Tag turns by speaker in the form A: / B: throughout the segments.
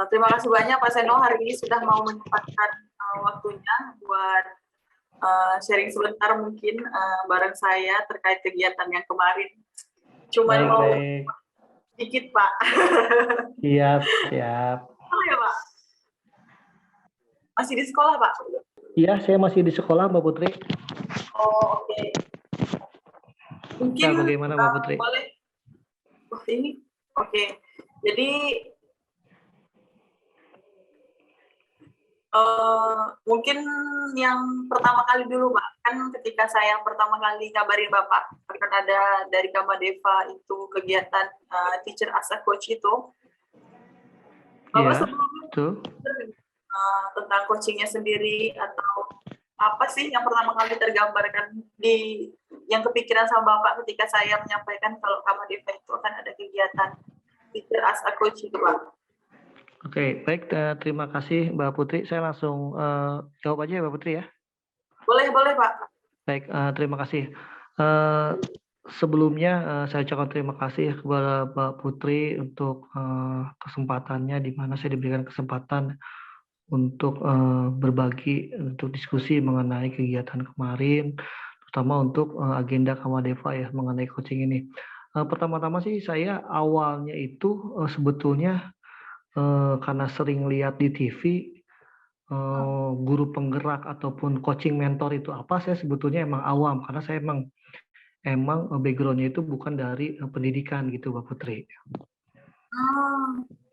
A: Terima kasih banyak Pak Seno hari ini sudah mau menyempatkan waktunya buat sharing sebentar mungkin bareng saya terkait kegiatan yang kemarin. Cuman mau sedikit Pak.
B: Siap, siap.
A: Oh ya Pak. Masih di sekolah Pak?
B: Iya, saya masih di sekolah Mbak Putri.
A: Oh oke. Mungkin
B: Ya, bagaimana Mbak Putri?
A: Boleh. Ini oke. Jadi mungkin yang pertama kali dulu Pak, kan ketika saya pertama kali kabarin Bapak akan ada dari Kamadeva itu kegiatan teacher as a coach itu, Bapak sebelumnya tentang coachingnya sendiri atau apa sih yang pertama kali tergambarkan di yang kepikiran sama Bapak ketika saya menyampaikan kalau Kamadeva itu akan ada kegiatan teacher as a coach itu Pak?
B: Oke, baik. Terima kasih Mbak Putri. Saya langsung jawab aja ya Mbak Putri ya.
A: Boleh Pak.
B: Baik, terima kasih. Sebelumnya saya ucapkan terima kasih kepada Mbak Putri untuk kesempatannya di mana saya diberikan kesempatan untuk berbagi, untuk diskusi mengenai kegiatan kemarin, terutama untuk agenda Kamadeva ya mengenai coaching ini. Pertama-tama sih saya awalnya itu sebetulnya karena sering lihat di TV guru penggerak ataupun coaching mentor itu apa, saya sebetulnya emang awam karena saya emang background-nya itu bukan dari pendidikan gitu Mbak Putri.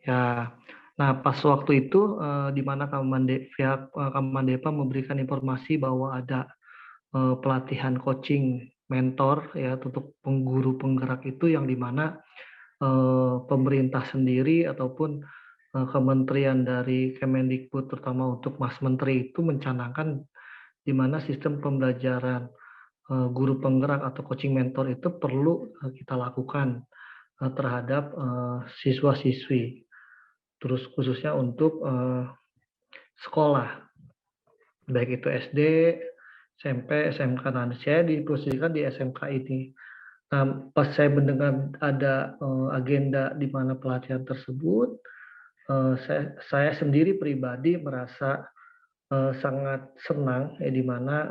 B: Ya, nah pas waktu itu di mana pihak Kamandeva memberikan informasi bahwa ada pelatihan coaching mentor ya untuk guru penggerak itu yang di mana pemerintah sendiri ataupun kementerian dari Kemendikbud terutama untuk Mas Menteri itu mencanangkan di mana sistem pembelajaran guru penggerak atau coaching mentor itu perlu kita lakukan terhadap siswa-siswi, terus khususnya untuk sekolah, baik itu SD, SMP, SMK. Nah, saya diposisikan di SMK ini. Nah, pas saya mendengar ada agenda di mana pelatihan tersebut, saya sendiri pribadi merasa sangat senang ya di mana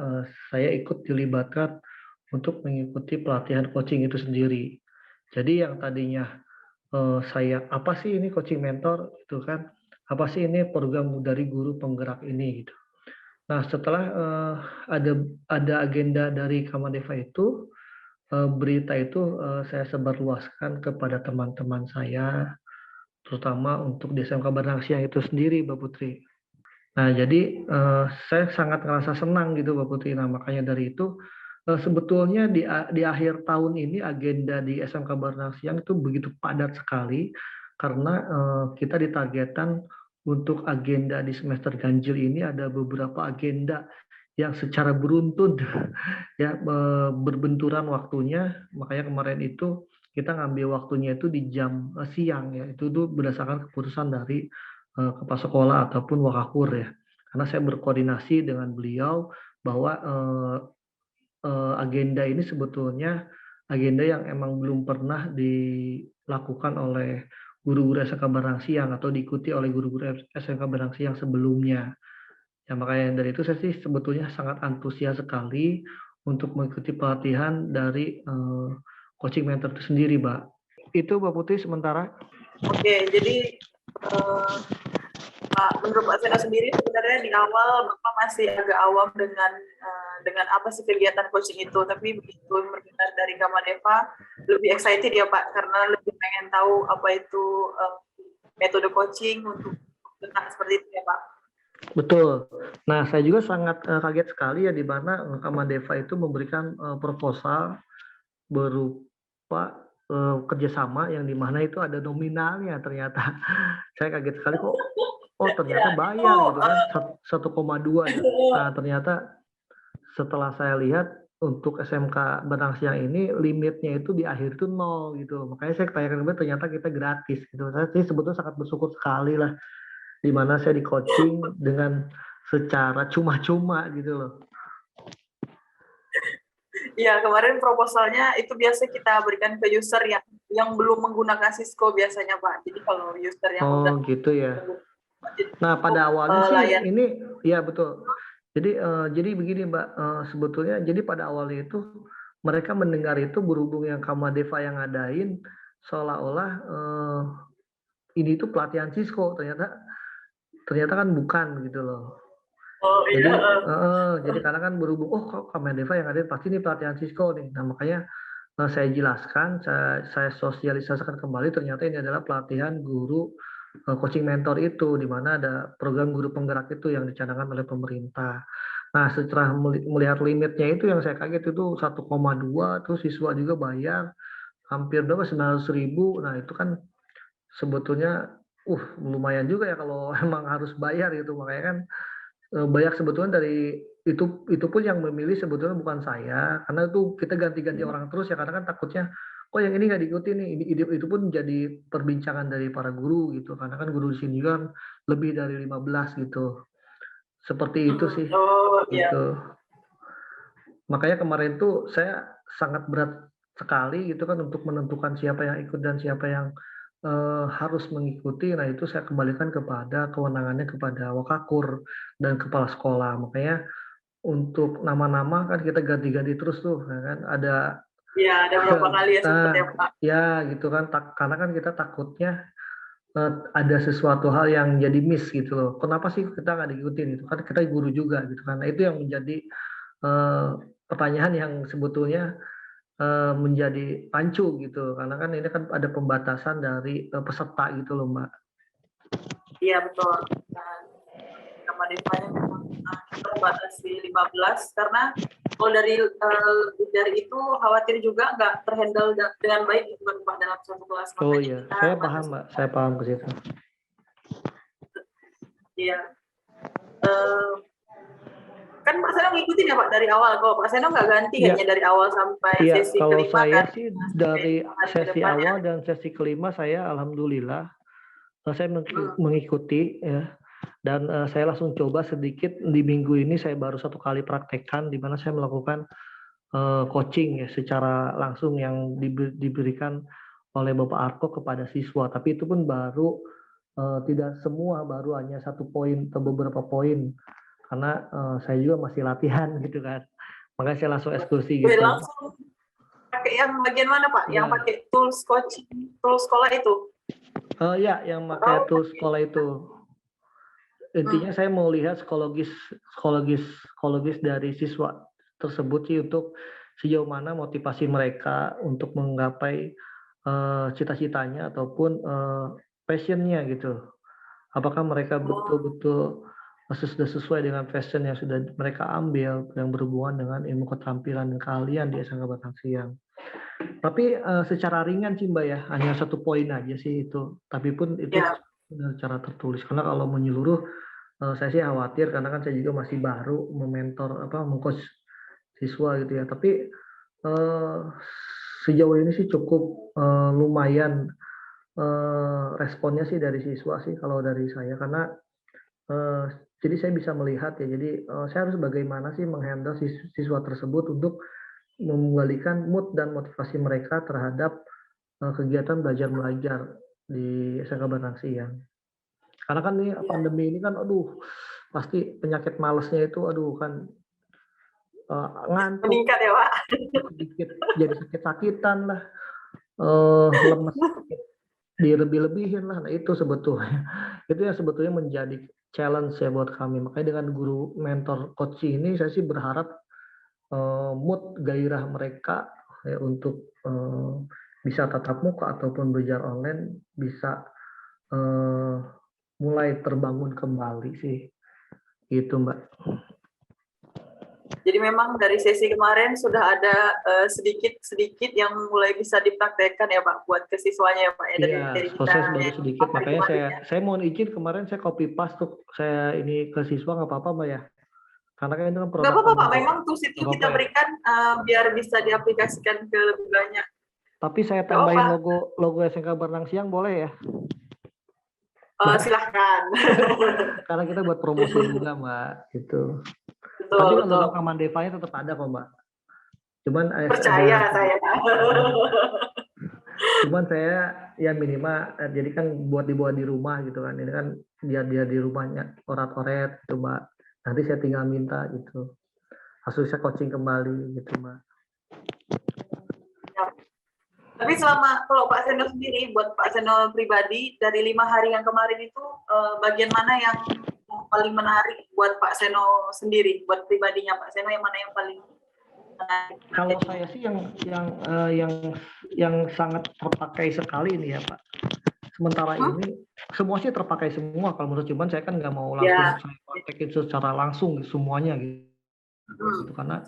B: saya ikut dilibatkan untuk mengikuti pelatihan coaching itu sendiri. Jadi yang tadinya saya apa sih ini coaching mentor itu kan, apa sih ini program dari guru penggerak ini gitu. Nah setelah ada agenda dari Kamadeva itu, berita itu saya sebarluaskan kepada teman-teman saya, terutama untuk di SMK Baranang Siang itu sendiri, Mbak Putri. Nah, jadi saya sangat merasa senang gitu, Mbak Putri. Nah, makanya dari itu sebetulnya di akhir tahun ini agenda di SMK Baranang Siang itu begitu padat sekali karena kita ditargetkan untuk agenda di semester ganjil ini ada beberapa agenda yang secara beruntun ya berbenturan waktunya. Makanya kemarin itu kita ngambil waktunya itu di jam siang ya. Itu tuh berdasarkan keputusan dari kepala sekolah ataupun wakakur ya. Karena saya berkoordinasi dengan beliau bahwa agenda ini sebetulnya agenda yang emang belum pernah dilakukan oleh guru-guru SMK Baranang Siang atau diikuti oleh guru-guru SMK Baranang Siang sebelumnya. Ya makanya dari itu saya sih sebetulnya sangat antusias sekali untuk mengikuti pelatihan dari coaching mentor itu sendiri, Mbak. Itu Mbak Putri sementara.
A: Oke, jadi menurut Pak Seno sendiri sebenarnya di awal Bapak masih agak awam dengan apa sih kegiatan coaching itu, tapi begitu mendengar dari Kamadeva lebih excited ya Pak, karena lebih pengen tahu apa itu metode coaching untuk tentang seperti itu ya Pak.
B: Betul. Nah, saya juga sangat kaget sekali ya di mana Kamadeva itu memberikan proposal berupa kerjasama yang di mana itu ada nominalnya ternyata. Saya kaget sekali kok. Oh ternyata bayar gitu kan 1,2 ya. Nah ternyata setelah saya lihat untuk SMK Baranang Siang ini limitnya itu di akhir itu 0 gitu. Makanya saya tanyakan ternyata kita gratis gitu. Saya sih sebetulnya sangat bersyukur sekali lah di mana saya di coaching dengan secara cuma-cuma gitu loh.
A: Iya, kemarin proposalnya itu biasa kita berikan ke user yang belum menggunakan Cisco biasanya Pak. Jadi kalau user yang udah
B: gitu ya. Nah, pada awalnya sih
A: layan.
B: ini ya betul. Jadi begini Mbak, sebetulnya jadi pada awalnya itu mereka mendengar itu berhubung yang Kamadeva yang ngadain seolah-olah ini itu pelatihan Cisco, ternyata kan bukan gitu loh.
A: Oh
B: Jadi
A: iya.
B: jadi karena kan berhubung kok Kamadeva yang ngadain pasti ini pelatihan Cisco nih. Nah, makanya saya jelaskan, saya sosialisasikan kembali ternyata ini adalah pelatihan guru coaching mentor itu, di mana ada program guru penggerak itu yang dicanangkan oleh pemerintah. Nah, setelah melihat limitnya itu yang saya kaget itu 1,2, terus siswa juga bayar hampir berapa 900.000. Nah, itu kan sebetulnya lumayan juga ya kalau emang harus bayar gitu. Makanya kan banyak sebetulnya dari itu pun yang memilih sebetulnya bukan saya, karena itu kita ganti-ganti orang terus ya, karena kan takutnya kok yang ini nggak diikuti nih. Itu pun jadi perbincangan dari para guru gitu, karena kan guru di sini kan lebih dari 15 gitu, seperti itu sih
A: Oh iya.
B: gitu. Makanya kemarin tuh saya sangat berat sekali gitu kan untuk menentukan siapa yang ikut dan siapa yang harus mengikuti. Nah, itu saya kembalikan kepada kewenangannya kepada Wakakur dan kepala sekolah. Makanya untuk nama-nama kan kita ganti-ganti terus tuh, ya kan? Ada
A: Iya, ada berapa kali ya
B: nah,
A: sempat ya Pak.
B: ya gitu kan, karena kan kita takutnya ada sesuatu hal yang jadi miss gitu loh. Kenapa sih kita nggak diikutin itu? Kan kita guru juga gitu kan. Nah, itu yang menjadi eh, pertanyaan yang sebetulnya menjadi pancu gitu. Karena kan ini kan ada pembatasan dari peserta gitu loh, Mbak.
A: Iya betul. Nah, nama Devanya memang kita membatasi 15 karena kalau dari itu khawatir juga nggak terhandle dengan baik gitu kan Pak dalam satu kelas.
B: Oh
A: Makanya
B: iya,
A: kita
B: saya paham
A: batasi.
B: Mbak, saya paham ke situ.
A: Iya. Kan Pak Seno ngikutin ya Pak dari awal. Kalau Pak Seno nggak ganti
B: Iya.
A: kayaknya dari awal sampai
B: Iya,
A: sesi
B: kalau
A: kelima
B: saya
A: kan.
B: sih
A: Nah, sampai
B: dari
A: hari
B: sesi
A: kedepannya.
B: awal dan sesi kelima saya alhamdulillah saya mengikuti ya, dan saya langsung coba sedikit di minggu ini. Saya baru 1 kali praktekkan di mana saya melakukan coaching ya secara langsung yang diberikan oleh Bapak Arko kepada siswa. Tapi itu pun baru tidak semua, baru hanya 1 poin atau beberapa poin karena saya juga masih latihan gitu kan. Makanya saya langsung eksekusi gitu.
A: Langsung pakai yang bagian mana Pak? Yang
B: Ya.
A: pakai tools coaching, tools sekolah itu?
B: Ya, yang pakai tools sekolah itu. Intinya saya mau lihat psikologis dari siswa tersebut sih, untuk sejauh mana motivasi mereka untuk menggapai cita-citanya ataupun passionnya gitu. Apakah mereka betul-betul sudah sesuai dengan passion yang sudah mereka ambil yang berhubungan dengan ilmu keterampilan dan keahlian di SMK Batang Siang. Tapi secara ringan sih Mbak ya, hanya 1 poin aja sih itu. Tapi pun itu secara tertulis. Karena kalau menyeluruh, saya sih khawatir karena kan saya juga masih baru mengcoach siswa gitu ya. Tapi sejauh ini sih cukup lumayan responnya sih dari siswa sih kalau dari saya, karena jadi saya bisa melihat ya. Jadi saya harus bagaimana sih menghandle siswa tersebut untuk mengembalikan mood dan motivasi mereka terhadap kegiatan belajar mengajar di SMK Batang Siang. Karena kan ini pandemi ini kan, pasti penyakit malesnya itu, kan ngantuk,
A: meningkat ya Pak.
B: sedikit jadi sakit-sakitan lah, lemes, dilebih-lebihin lah. Nah, itu yang sebetulnya menjadi challenge ya buat kami. Makanya dengan guru mentor coach ini saya sih berharap mood gairah mereka ya untuk bisa tatap muka ataupun belajar online bisa mulai terbangun kembali sih, gitu Mbak.
A: Jadi memang dari sesi kemarin sudah ada sedikit yang mulai bisa dipraktekkan ya Pak buat ke siswanya ya Pak ya, dari kita.
B: Proses baru sedikit, makanya saya mohon izin kemarin saya copy paste tuh saya ini ke siswa, nggak apa-apa Mbak ya? Karena kan itu kan produk.
A: Nggak apa-apa Pak, memang tools itu kita berikan biar bisa diaplikasikan ke lebih banyak.
B: Tapi saya tambahin logo SMK Batang Siang boleh ya?
A: Silahkan.
B: Karena kita buat promosi juga Mbak, gitu.
A: Betul,
B: tapi
A: betul.
B: logo Kamandevanya tetap ada kok Mbak. Cuman
A: percaya saya.
B: Cuman saya ya minimal jadi kan buat dibawa di rumah gitu kan. Ini kan dia di rumahnya orat-oret gitu Mbak. Nanti saya tinggal minta gitu. Hasil saya coaching kembali gitu Mbak.
A: Ya. Tapi selama kalau Pak Seno sendiri, buat Pak Seno pribadi, dari 5 hari yang kemarin itu, bagian mana yang paling menarik buat Pak Seno sendiri, buat pribadinya Pak Seno, yang mana yang paling menarik?
B: Kalau saya sih yang sangat terpakai sekali ini ya Pak. Sementara ini semua sih terpakai semua kalau menurut, cuman saya kan nggak mau langsung saya praktekin secara langsung semuanya gitu karena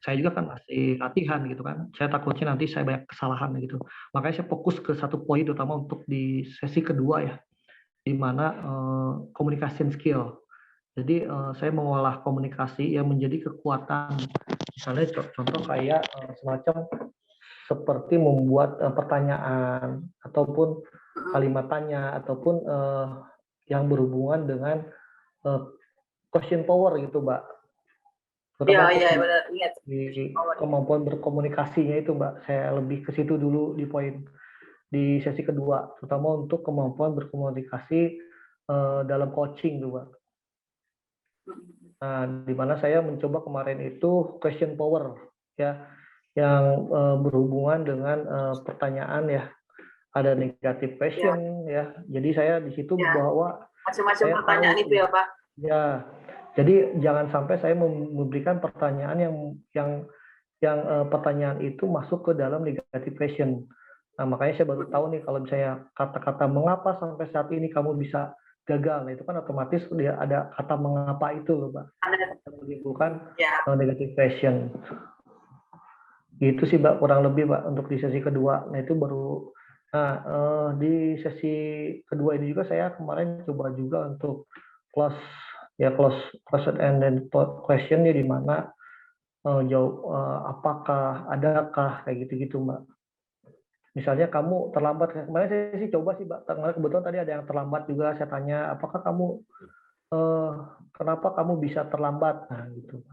B: saya juga kan masih latihan gitu kan. Saya takutnya nanti saya banyak kesalahan gitu. Makanya saya fokus ke satu poin utama untuk di sesi kedua ya, di mana communication skill. Jadi saya mengolah komunikasi yang menjadi kekuatan. Misalnya contoh kayak semacam seperti membuat pertanyaan ataupun kalimat tanya ataupun yang berhubungan dengan question power gitu, Mbak.
A: Iya, benar. Ingat.
B: Di kemampuan berkomunikasinya itu, Mbak. Saya lebih ke situ dulu di poin di sesi kedua, terutama untuk kemampuan berkomunikasi dalam coaching tuh, Mbak. Nah, di mana saya mencoba kemarin itu question power ya, yang berhubungan dengan pertanyaan ya. Ada negative question ya. Jadi saya di situ bahwa
A: macam-macam pertanyaan itu ya, Pak.
B: Ya. Jadi jangan sampai saya memberikan pertanyaan yang pertanyaan itu masuk ke dalam negative question. Nah, makanya saya baru tahu nih kalau misalnya kata-kata mengapa sampai saat ini kamu bisa gagal. Nah, itu kan otomatis dia ada kata mengapa itu loh, Mbak. Menimbulkan negative question. Gitu sih, Mbak, kurang lebih, Mbak, untuk di sesi kedua. Nah, itu baru di sesi kedua ini juga saya kemarin coba juga untuk close question and then question di mana apakah, adakah, kayak gitu-gitu, Mbak. Misalnya kamu terlambat, kemarin saya sih coba sih, Mbak, kebetulan tadi ada yang terlambat juga, saya tanya, apakah kamu, kenapa kamu bisa terlambat? Nah, gitu.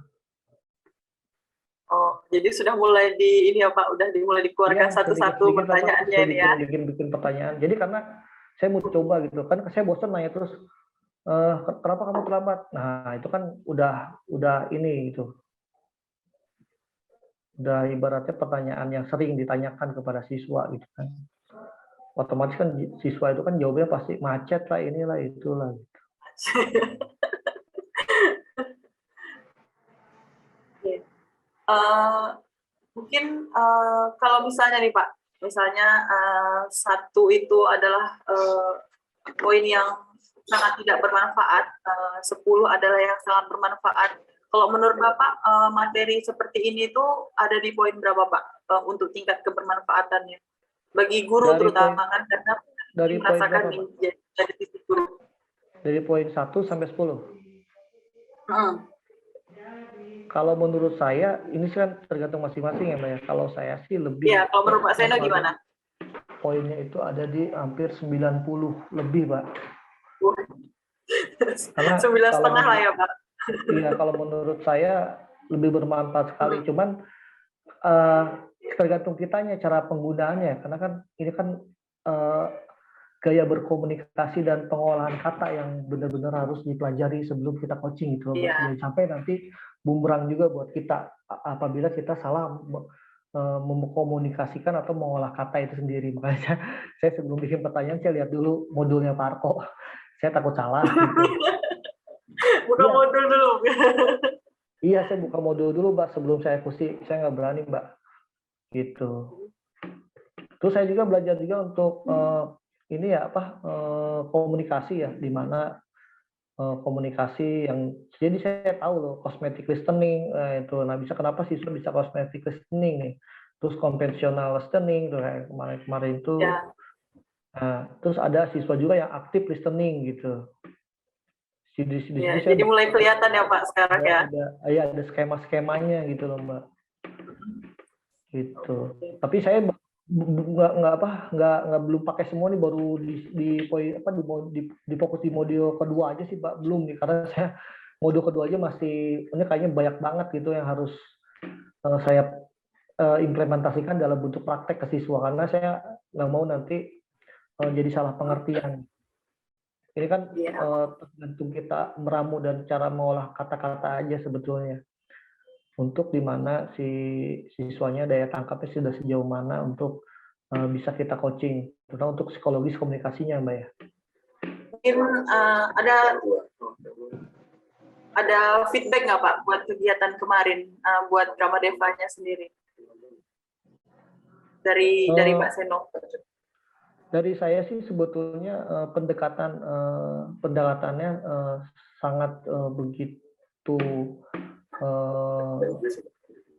A: Oh, jadi sudah mulai di ini ya Pak, udah dimulai dikeluarkan satu-satu pertanyaannya ini ya.
B: Bikin pertanyaan. Jadi karena saya mau coba gitu, kan saya bosan nanya terus, kenapa kamu terlambat? Nah, itu kan udah ini gitu. Udah ibaratnya pertanyaan yang sering ditanyakan kepada siswa gitu kan. Otomatis kan siswa itu kan jawabnya pasti macet lah, inilah itulah gitu.
A: Mungkin kalau misalnya nih Pak, misalnya satu itu adalah poin yang sangat tidak bermanfaat, 10 adalah yang sangat bermanfaat. Kalau menurut Bapak, materi seperti ini tuh ada di poin berapa Pak untuk tingkat kebermanfaatannya? Bagi guru dari terutama kan, karena
B: dari
A: merasakan dari sisi guru.
B: Dari poin 1 sampai 10? Kalau menurut saya, ini kan tergantung masing-masing ya Mbak ya. Kalau saya sih lebih...
A: Iya, kalau menurut Pak Seno gimana?
B: Poinnya itu ada di hampir 90 lebih, Pak.
A: Karena 9,5 lah ya, Pak.
B: Iya, kalau menurut saya lebih bermanfaat sekali. Cuman tergantung kitanya, cara penggunaannya. Karena kan ini kan gaya berkomunikasi dan pengolahan kata yang benar-benar harus dipelajari sebelum kita coaching gitu. Jangan sampai nanti bumerang juga buat kita apabila kita salah mengkomunikasikan atau mengolah kata itu sendiri. Makanya saya sebelum bikin pertanyaan saya lihat dulu modulnya Pak Arko. Saya takut salah. Gitu.
A: Buka modul dulu.
B: Iya, saya buka modul dulu, Mbak, sebelum saya ikuti. Saya nggak berani, Mbak. Gitu. Terus saya juga belajar juga untuk ini ya komunikasi ya, di mana komunikasi yang jadi saya tahu loh cosmetic listening itu. Nah, bisa siswa bisa cosmetic listening nih. Terus konvensional listening tuh kayak kemarin itu. Nah, terus ada siswa juga yang aktif listening gitu.
A: Jadi mulai kelihatan ya Pak sekarang ya.
B: Ada skema-skemanya gitu loh Mbak. Gitu. Tapi saya belum pakai semua nih, baru di fokus di modul kedua aja sih Pak, belum nih, karena saya modul kedua aja masih ini kayaknya banyak banget gitu yang harus saya implementasikan dalam bentuk praktek ke siswa, karena saya nggak mau nanti jadi salah pengertian. Ini kan
A: Iya.
B: tergantung kita meramu dan cara mengolah kata-kata aja sebetulnya. Untuk di mana si siswanya daya tangkapnya sudah sejauh mana untuk bisa kita coaching, terutama untuk psikologis komunikasinya, Mbak ya.
A: Mungkin ada feedback nggak Pak buat kegiatan kemarin buat Kamadevanya sendiri dari Pak Seno?
B: Dari saya sih sebetulnya pendekatannya sangat begitu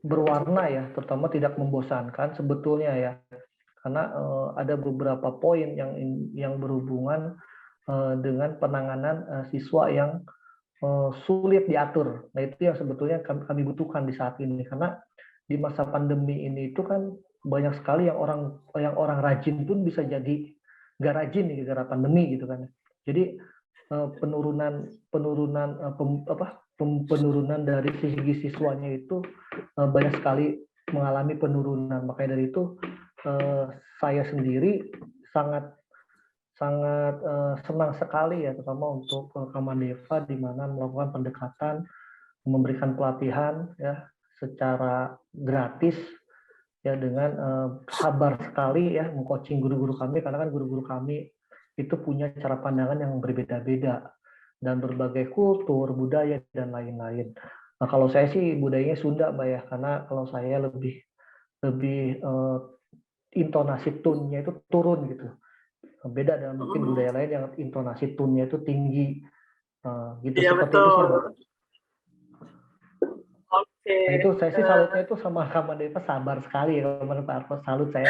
B: berwarna ya, terutama tidak membosankan sebetulnya ya, karena ada beberapa poin yang berhubungan dengan penanganan siswa yang sulit diatur. Nah itu yang sebetulnya kami butuhkan di saat ini, karena di masa pandemi ini itu kan banyak sekali yang orang rajin pun bisa jadi nggak rajin nih gara-gara pandemi gitu kan. Jadi penurunan dari segi siswanya itu banyak sekali mengalami penurunan. Makanya dari itu saya sendiri sangat senang sekali ya, terutama untuk Kamandeva di mana melakukan pendekatan, memberikan pelatihan ya secara gratis ya, dengan sabar sekali ya mengcoaching guru-guru kami, karena kan guru-guru kami itu punya cara pandangan yang berbeda-beda dan berbagai kultur, budaya dan lain-lain. Nah, kalau saya sih budayanya Sunda, Mbak ya, karena kalau saya lebih intonasi tone-nya itu turun gitu. Beda dengan mungkin budaya lain yang intonasi tone-nya itu tinggi. Gitu,
A: Iya,
B: seperti
A: betul.
B: itu sih, Mbak. Nah itu saya sih salutnya itu sama Kamandeva, sabar sekali ya kalau Pak Arko, salut saya.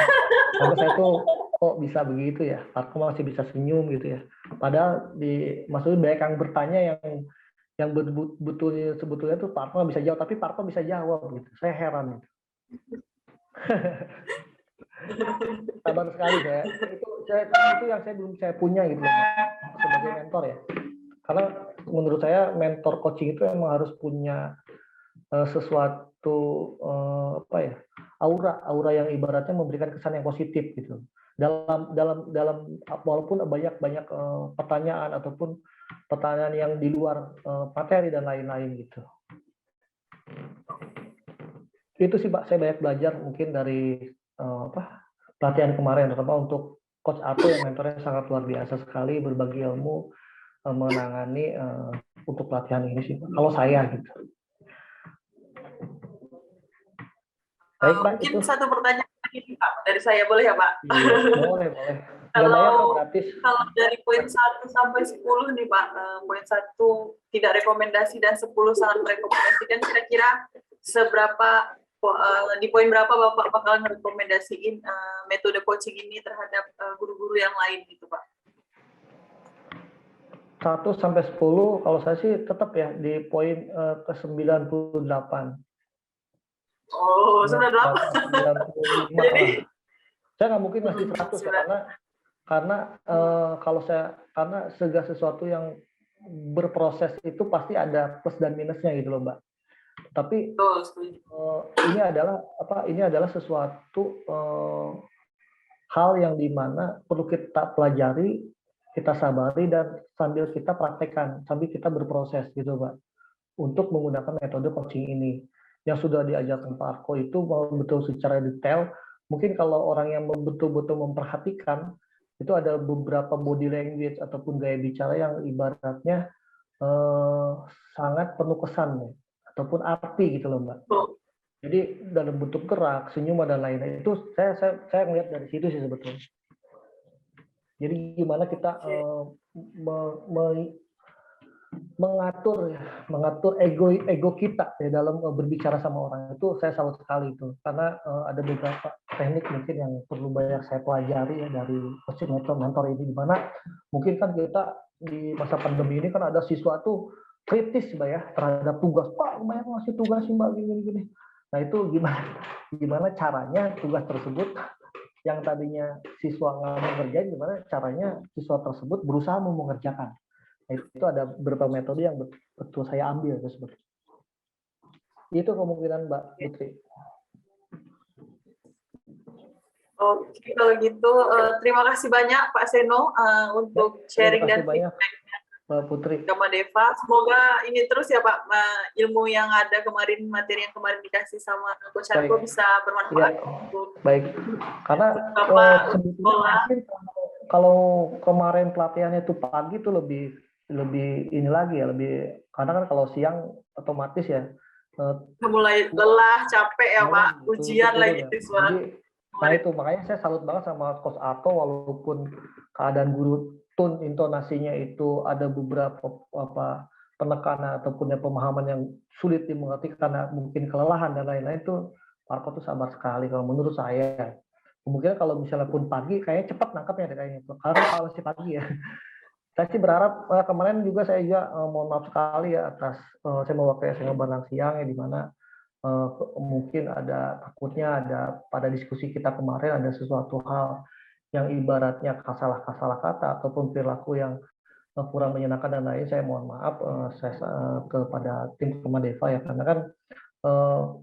B: Karena saya tuh kok bisa begitu ya, Pak Arko masih bisa senyum gitu ya. Padahal maksudnya banyak yang bertanya yang sebetulnya tuh Pak Arko nggak bisa jawab, tapi Pak Arko bisa jawab gitu. Saya heran gitu. Sabar sekali saya. Itu yang belum saya punya gitu loh, sebagai mentor ya. Karena menurut saya mentor coaching itu emang harus punya sesuatu aura yang ibaratnya memberikan kesan yang positif gitu dalam walaupun banyak pertanyaan ataupun pertanyaan yang di luar materi dan lain-lain gitu. Itu sih Pak, saya banyak belajar mungkin dari pelatihan kemarin, terutama untuk Coach Ato yang mentornya sangat luar biasa sekali, berbagi ilmu menangani untuk pelatihan ini sih Pak. Kalau saya gitu. Baik, Pak,
A: mungkin
B: itu.
A: satu pertanyaan lagi Pak dari saya, boleh ya Pak?
B: Iya, boleh. Nggak bayar kok, gratis.
A: Kalau dari poin 1 sampai 10 nih Pak, poin 1 tidak rekomendasi dan 10 sangat merekomendasikan, kira-kira seberapa di poin berapa Bapak bakal merekomendasiin metode coaching ini terhadap guru-guru yang lain gitu Pak?
B: 1 sampai 10 kalau saya sih tetap ya di poin ke 98.
A: Oh, 98.
B: 95 lah. Saya nggak mungkin ngasih 100 ya, karena karena segala sesuatu yang berproses itu pasti ada plus dan minusnya gitu loh Mbak. Tapi ini adalah sesuatu hal yang dimana perlu kita pelajari, kita sabari, dan sambil kita praktekkan, sambil kita berproses gitu Pak, untuk menggunakan metode coaching ini. Yang sudah diajarkan Pak Arko itu betul secara detail. Mungkin kalau orang yang betul-betul memperhatikan, itu ada beberapa body language ataupun gaya bicara yang ibaratnya sangat penuh kesan ataupun arti gitu loh Mbak. Jadi dalam bentuk gerak, senyum dan lain-lain itu saya melihat dari situ sih sebetulnya. Jadi gimana kita mengatur ego kita ya dalam berbicara sama orang, itu saya salut sekali itu, karena ada beberapa teknik mungkin yang perlu banyak saya pelajari ya dari coaching mentor ini, dimana mungkin kan kita di masa pandemi ini kan ada siswa tuh kritis Mbak ya terhadap tugas, Pak banyak ngasih tugas sih Mbak gini. Nah itu gimana caranya tugas tersebut yang tadinya siswa nggak mau ngerjain, gimana caranya siswa tersebut berusaha mau mengerjakan. Itu ada beberapa metode yang betul saya ambil tersebut. Itu kemungkinan Mbak Putri.
A: Oke, kalau gitu terima kasih banyak Pak Seno untuk
B: Terima
A: sharing
B: kasih
A: dan
B: banyak
A: feedback
B: Mbak Putri.
A: sama Deva. Semoga ini terus ya Pak, ilmu yang ada kemarin, materi yang kemarin dikasih sama Coach Arko
B: Baik,
A: bisa
B: ya,
A: bermanfaat untuk
B: baik. Karena
A: Bapak
B: sebetulnya
A: sekolah.
B: mungkin kalau kemarin pelatihannya itu pagi itu lebih lebih ini lagi ya, lebih karena kan kalau siang otomatis ya
A: Mulai lelah, capek ya Pak,
B: itu
A: ujian
B: turun
A: lagi
B: ya.
A: siswa.
B: Jadi nah itu makanya saya salut banget sama Coach Ato, walaupun keadaan guru tun intonasinya itu ada beberapa apa penekanan ataupun ya pemahaman yang sulit dimengerti karena mungkin kelelahan dan lain-lain, itu Pak Ato tuh sabar sekali kalau menurut saya. Kemungkinan kalau misalnya pun pagi kayaknya cepat nangkapnya deh kayaknya itu karena kalau masih pagi ya. Saya sih berharap kemarin juga saya juga mohon maaf sekali ya atas saya mewakili saya barang siang ya, di mana mungkin ada takutnya ada pada diskusi kita kemarin ada sesuatu hal yang ibaratnya kasalah kata ataupun perilaku yang kurang menyenangkan dan lain. Saya mohon maaf saya kepada tim Kemadeva ya, karena kan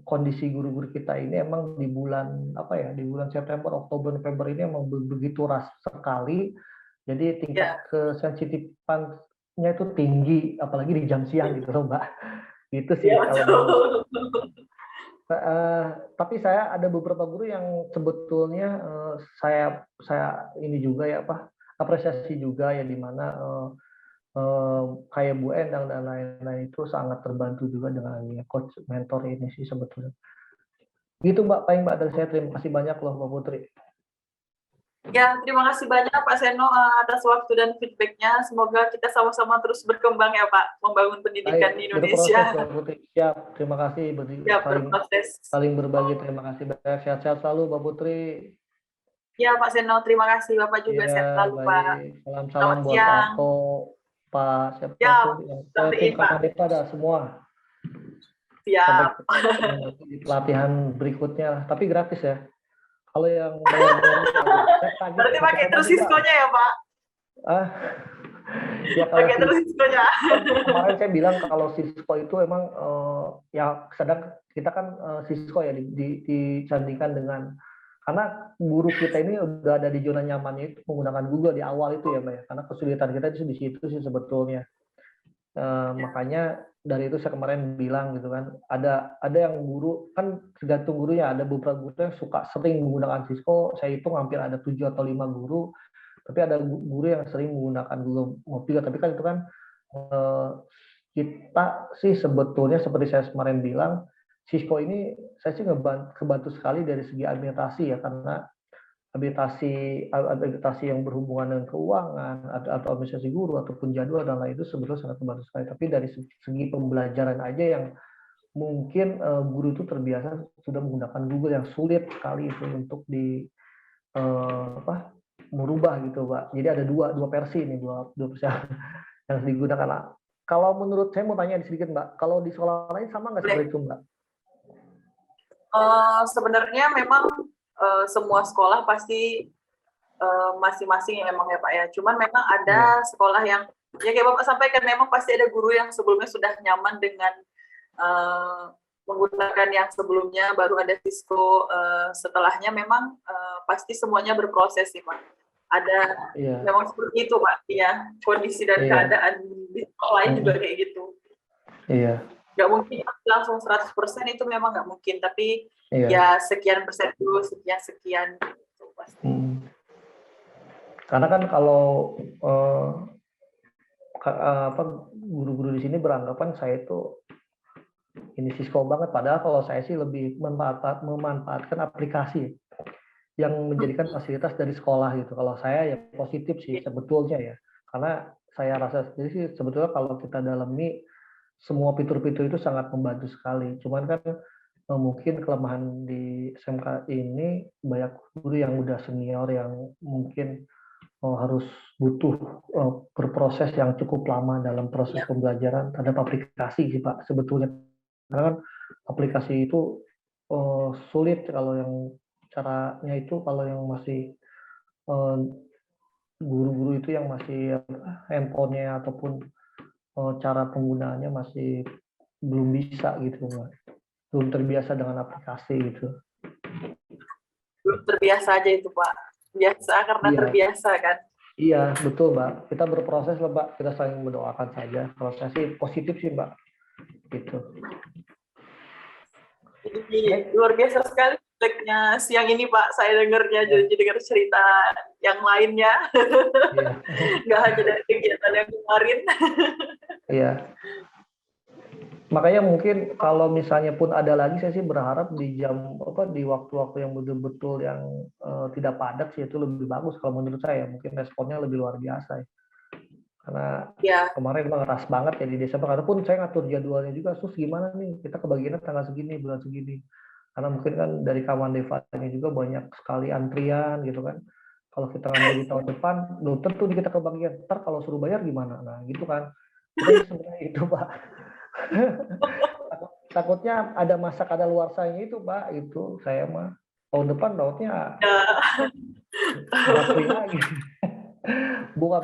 B: kondisi guru-guru kita ini emang di bulan apa ya, di bulan September, Oktober, November ini emang begitu ras sekali. Jadi tingkat
A: Ya,
B: kesensitifannya itu tinggi, apalagi di jam siang gitu loh Mbak. Gitu sih
A: ya
B: kalau menurut.
A: betul.
B: Tapi saya ada beberapa guru yang sebetulnya saya ini juga ya apa apresiasi juga ya, di mana kayak Bu Endang dan lain-lain itu sangat terbantu juga dengan adanya coach mentor ini sih sebetulnya. Gitu Mbak, paling Mbak dari saya, terima kasih banyak loh Mbak Putri.
A: Ya, terima kasih banyak Pak Seno atas waktu dan feedbacknya. Semoga kita sama-sama terus berkembang ya Pak, membangun pendidikan
B: Baik,
A: di
B: berproses
A: Indonesia.
B: Mbak Putri. Siap, terima kasih
A: Ya,
B: saling
A: berproses.
B: saling berbagi, terima kasih banyak. Sehat-sehat selalu Mbak Putri.
A: Ya, Pak Seno, terima kasih. Bapak juga
B: Iya,
A: sehat selalu, Pak.
B: baik. Salam-salam
A: Selamat
B: buat Pak
A: siang.
B: Ato, Pak siapa
A: Ya,
B: tuh yang tim
A: sampaikan, Pak.
B: Kamadeta ada semua. Sampai
A: Siap.
B: ketemu di pelatihan berikutnya, tapi gratis ya. Kalau yang bayar-bayar itu aduh, saya tagih
A: Berarti
B: satu
A: pakai
B: koma
A: terus
B: lima.
A: Cisco-nya ya, Pak?
B: Ah, ya kalau
A: Pakai
B: si
A: terus Cisco-nya.
B: kan kemarin saya bilang kalau Cisco itu emang ya sedang kita kan Cisco ya disandingkan dengan, karena guru kita ini udah ada di zona nyamannya itu menggunakan Google di awal itu ya Mbak ya, karena kesulitan kita itu di situ sih sebetulnya. Makanya dari itu saya kemarin bilang gitu kan, ada yang guru kan tergantung gurunya, ada beberapa guru yang suka sering menggunakan Cisco, saya hitung hampir ada 7 atau 5 guru, tapi ada guru yang sering menggunakan Google Mobil, tapi kan itu kan eh, kita sih sebetulnya seperti saya kemarin bilang, Cisco ini saya sih kebantu sekali dari segi administrasi ya, karena habilitasi yang berhubungan dengan keuangan atau administrasi guru ataupun jadwal dan lain itu sebetulnya sangat membantu sekali. Tapi dari segi pembelajaran aja yang mungkin guru itu terbiasa sudah menggunakan Google yang sulit sekali itu untuk apa merubah gitu Pak. Jadi ada dua versi ini, dua versi yang digunakan. Kalau menurut saya mau tanya sedikit Mbak, kalau di sekolah lain sama nggak seperti itu Mbak?
A: Sebenarnya memang semua sekolah pasti masing-masing ya memang ya Pak ya. Cuman memang ada sekolah yang ya kayak Bapak sampaikan, memang pasti ada guru yang sebelumnya sudah nyaman dengan menggunakan yang sebelumnya, baru ada Cisco setelahnya. Memang pasti semuanya berproses sih Pak. Ada memang seperti itu Pak ya, kondisi dan keadaan di sekolah lain juga kayak gitu.
B: Iya.
A: Nggak mungkin langsung 100% itu memang nggak mungkin, tapi ya sekian persen dulu, sekian gitu pasti.
B: Karena kan kalau guru-guru di sini beranggapan saya itu ini Cisco banget, padahal kalau saya sih lebih memanfaatkan aplikasi yang menjadikan fasilitas dari sekolah gitu. Kalau saya ya positif sih sebetulnya ya, karena saya rasa sendiri sih sebetulnya kalau kita dalami semua fitur-fitur itu sangat membantu sekali. Cuman kan mungkin kelemahan di SMK ini banyak guru yang udah senior yang mungkin harus butuh berproses yang cukup lama dalam proses pembelajaran terhadap aplikasi sih Pak sebetulnya. Karena kan aplikasi itu sulit kalau yang caranya itu, kalau yang masih guru-guru itu yang masih handphonenya ataupun cara penggunaannya masih belum bisa gitu Pak. Belum terbiasa dengan aplikasi gitu.
A: terbiasa aja itu Pak. Biasa karena
B: Iya.
A: terbiasa kan.
B: Iya, betul Mbak. Kita berproses lah Mbak. Kita saling mendoakan saja. Proses sih positif sih Mbak. Gitu.
A: Jadi luar biasa sekali feedbacknya siang ini Pak. Saya dengarnya jadi dengar cerita yang lainnya.
B: Iya.
A: Nggak hanya dari kegiatan yang kemarin.
B: Iya. Makanya mungkin kalau misalnya pun ada lagi, saya sih berharap di di waktu-waktu yang betul-betul yang tidak padat sih itu lebih bagus kalau menurut saya. Mungkin responnya lebih luar biasa ya. Karena kemarin memang keras banget ya di Desember. Karena pun saya ngatur jadwalnya juga, sus gimana nih kita kebagiannya tanggal segini, bulan segini. Karena mungkin kan dari Kamandeva-nya juga banyak sekali antrian gitu kan. Kalau kita ngambil di tahun depan, belum tentu kita kebagian. Ntar kalau suruh bayar gimana? Nah gitu kan. Kita sebenarnya itu Pak. Takutnya ada masa kadaluarsanya itu Pak. Itu saya mah tahun depan tahunnya free lagi. Bukan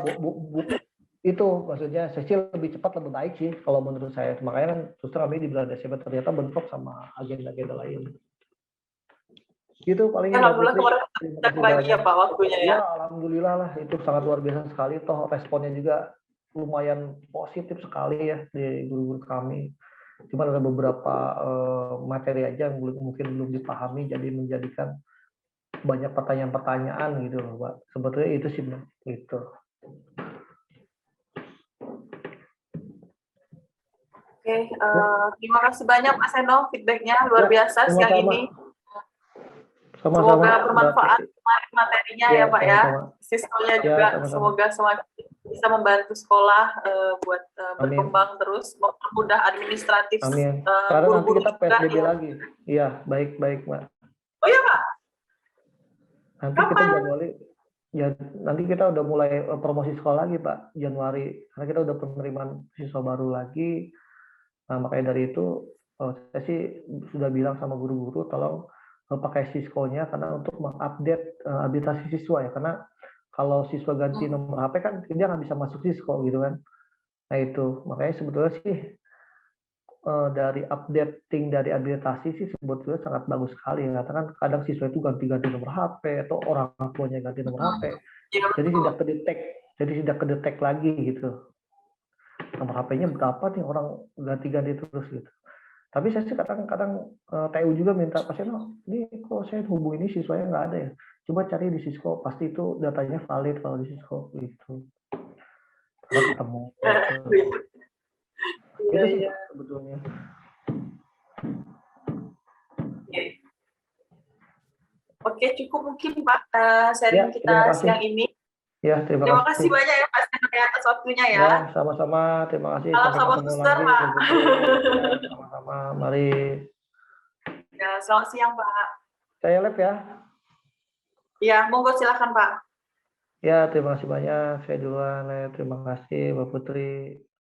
B: itu maksudnya sesi lebih cepat lebih baik sih kalau menurut saya. Makanya kan justru kami di bulan Desember ternyata bentrok sama agenda-agenda lain. Gitu paling
A: Alhamdulillah kemarin kita bagi ya Pak waktunya ya.
B: Ya alhamdulillah lah, itu sangat luar biasa sekali. Toh responnya juga lumayan positif sekali ya di guru-guru kami. Cuma ada beberapa materi aja yang mungkin belum dipahami, jadi menjadikan banyak pertanyaan-pertanyaan gitu loh Pak. Sebetulnya itu sih Mbak. Gitu.
A: Oke, terima kasih banyak Pak Seno, feedbacknya luar biasa siang ini. Semoga bermanfaat materinya ya Pak ya. Siswanya juga semoga semakin bisa membantu sekolah buat berkembang terus, mempermudah administratif.
B: Amin. Karena nanti kita PSBB lagi. Iya, baik-baik Mbak.
A: Oh iya Pak?
B: Nanti kita Januari, ya nanti kita udah mulai promosi sekolah lagi Pak, Januari. Karena kita udah penerimaan siswa baru lagi. Nah, makanya dari itu saya sih sudah bilang sama guru-guru tolong pakai Cisco-nya karena untuk mengupdate habilitasi siswa ya. Karena kalau siswa ganti nomor HP kan dia nggak bisa masuk Cisco gitu kan. Nah itu makanya sebetulnya sih dari updating dari habilitasi sih sebetulnya sangat bagus sekali ya. Karena kan kadang siswa itu ganti-ganti nomor HP atau orang tuanya ganti nomor HP. Jadi tidak kedetek lagi gitu. Nomor HP-nya berapa nih orang ganti-ganti terus gitu. Tapi saya sih kadang-kadang TU juga minta pasien, ini kok saya hubungi ini siswanya nggak ada ya. Coba cari di Cisco, pasti itu datanya valid kalau di Cisco gitu. Karena ketemu. Itu sih sebetulnya.
A: Oke, cukup mungkin Pak sharing kita siang ini.
B: Ya,
A: terima kasih banyak ya Pak Seno atas waktunya ya.
B: Sama-sama, terima kasih.
A: Salam sama suster Pak.
B: Sama-sama, mari.
A: Ya, selamat siang Pak.
B: Saya live ya.
A: Ya, monggo silakan Pak.
B: Ya, terima kasih banyak. Saya duluan. Terima kasih Mbak Putri.